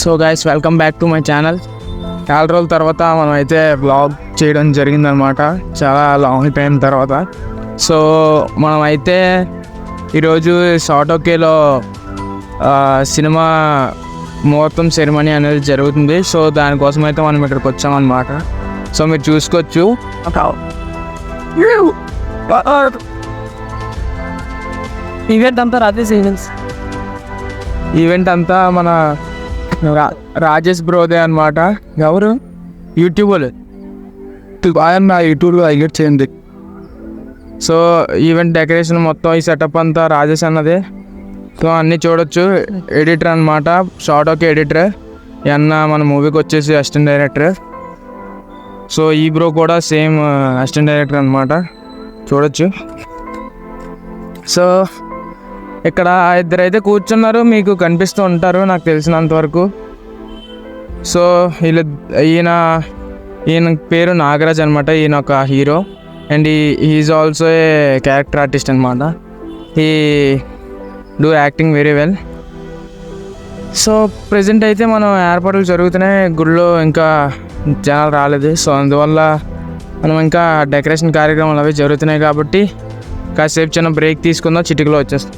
So guys, welcome back to my channel. చాలా రోజుల తర్వాత మనం అయితే బ్లాగ్ చేయడం జరిగిందనమాట, చాలా లాంగ్ అయిపోయిన తర్వాత. సో మనం అయితే ఈరోజు షార్ట్ ఓకేలో సినిమా ముహూర్తం సెరమనీ అనేది జరుగుతుంది. సో దానికోసం అయితే మనం ఇక్కడికి వచ్చామన్నమాట. సో మీరు చూసుకోవచ్చు. ఈవెంట్ అంతా మన రాజేష్ బ్రోదే అనమాట. ఎవరు? యూట్యూబర్. ఆయన యూట్యూబ్లో హైలైట్ చేయండి. సో ఈవెంట్ డెకరేషన్ మొత్తం ఈ సెటప్ అంతా రాజేష్ అన్నదే. సో అన్నీ చూడొచ్చు. ఎడిటర్ అనమాట, షార్ట్ ఓకే ఎడిటర్. అన్న మన మూవీకి వచ్చేసి అసిస్టెంట్ డైరెక్టర్. సో ఈ బ్రో కూడా సేమ్ అసిస్టెంట్ డైరెక్టర్ అనమాట, చూడొచ్చు. సో ఇక్కడ ఇద్దరైతే కూర్చున్నారు, మీకు కనిపిస్తూ ఉంటారు నాకు తెలిసినంత వరకు. సో ఈయన పేరు నాగరాజ్ అనమాట. ఈయన ఒక hero and is also a character artist అనమాట. ఈ do acting very well. So present అయితే మనం ఏర్పాట్లు జరుగుతున్నాయి గుడిలో, ఇంకా జనాలు రాలేదు. సో అందువల్ల మనం ఇంకా డెకరేషన్ కార్యక్రమాలు అవి జరుగుతున్నాయి కాబట్టి కాసేపు చిన్న బ్రేక్ తీసుకుందాం, చిటికలో వచ్చేస్తాం.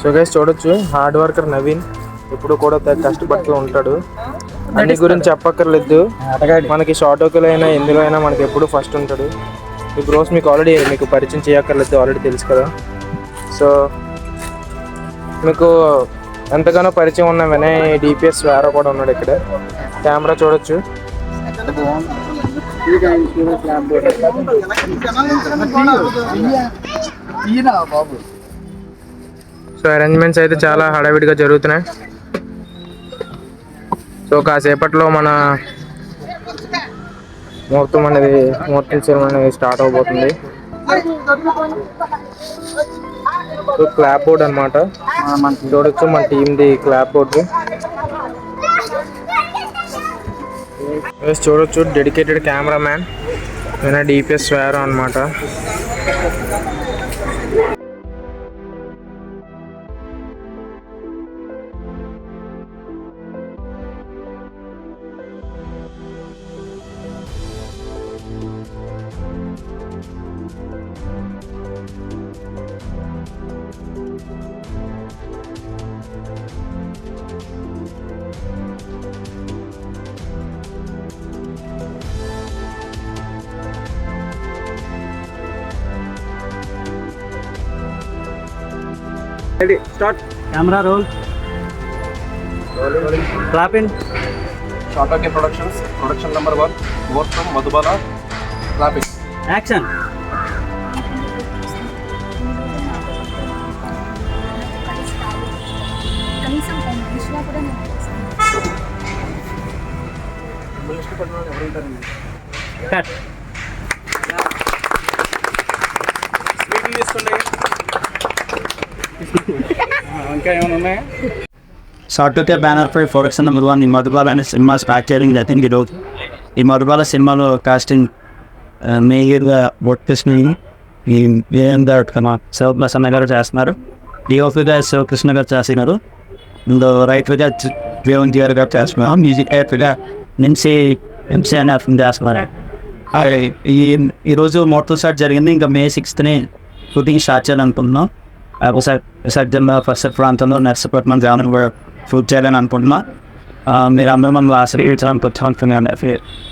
సో గైస్ చూడొచ్చు, హార్డ్ వర్కర్ నవీన్ ఇప్పుడు కూడా కష్టపడుతూ ఉంటాడు. అన్ని గురించి చెప్పక్కర్లేదు, మనకి షార్ట్ ఓకేలో అయినా ఎందులో అయినా మనకి ఎప్పుడు ఫస్ట్ ఉంటాడు. ఈ బ్రోస్ మీకు ఆల్రెడీ మీకు పరిచయం చేయక్కర్లేదు, ఆల్రెడీ తెలుసు కదా. సో మీకు ఎంతగానో పరిచయం ఉన్న వినయ్ డిపిఎస్ వేరే కూడా ఉన్నాడు ఇక్కడ. కెమెరా చూడొచ్చు. సో అరేంజ్మెంట్స్ అయితే చాలా హడావిడిగా జరుగుతున్నాయి. సో కాసేపట్లో మన ముహూర్తం సెరమనీ అనేది స్టార్ట్ అవబోతుంది. సో క్లాప్ బోర్డ్ అనమాట, చూడొచ్చు మన టీమ్ది క్లాప్ బోర్డ్. చూడొచ్చు డెడికేటెడ్ కెమెరామ్యాన్ వినయ్ డిపిఎస్ వేరే అనమాట. Ready, start. Camera roll. Clap in. Short OK Productions, production number 1, Muhurtam Madhubala, clapping. Action. Cut. Short okay banner పై ప్రొడక్షన్ నెంబర్ 1 ఈ మధుబాల అనే సినిమా స్టార్ట్ చేయడం జరిగింది ఈరోజు. ఈ మధుబాల సినిమాలో కాస్టింగ్ మేయర్గా బొట్టేసిన ఈ వీరేంద్ర శివప్రసన్న గారు చేస్తున్నారు. డిఓపిగా శివకృష్ణ గారు చేస్తున్నారు. ఇందులో రైటర్గా రేవంత్ గారు చేస్తున్నారు. మ్యూజిక్ డైరెక్టర్గా ఎంసీ అనే అర్థం చేస్తున్నారు. ఈరోజు మోటల్ స్టార్ట్ జరిగింది. ఇంకా May 6th షూటింగ్ స్టార్ట్ చేయాలనుకుంటున్నాం. విశాఖ ఫస్ట్ ప్రాంతంలో నర్సపట్నం గ్రామం షూట్ చేయాలని అనుకుంటున్నా. మీరు అందరూ మనం ఆశ్రయించడానికి వచ్చాను,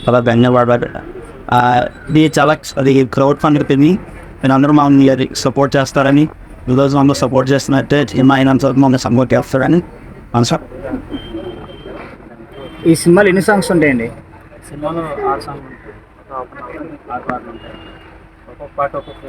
చాలా ధన్యవాదాలు. ఇది చాలా అది క్రౌడ్ ఫండ్ పెరిగి మీరు అందరూ మమ్మల్ని సపోర్ట్ చేస్తారని, ఈరోజు మమ్మల్ని సపోర్ట్ చేస్తున్నట్టే అయినంత మమ్మల్ని సపోర్ట్ చేస్తారని సార్ ఈ సినిమాలో ఎన్ని సాంగ్స్ ఉంటాయండి? సినిమాలో 6 సాంగ్ ఉంటాయి. 6 పాటలు ఉంటాయి. ఒక్కొక్క పాట ఒక్కొక్క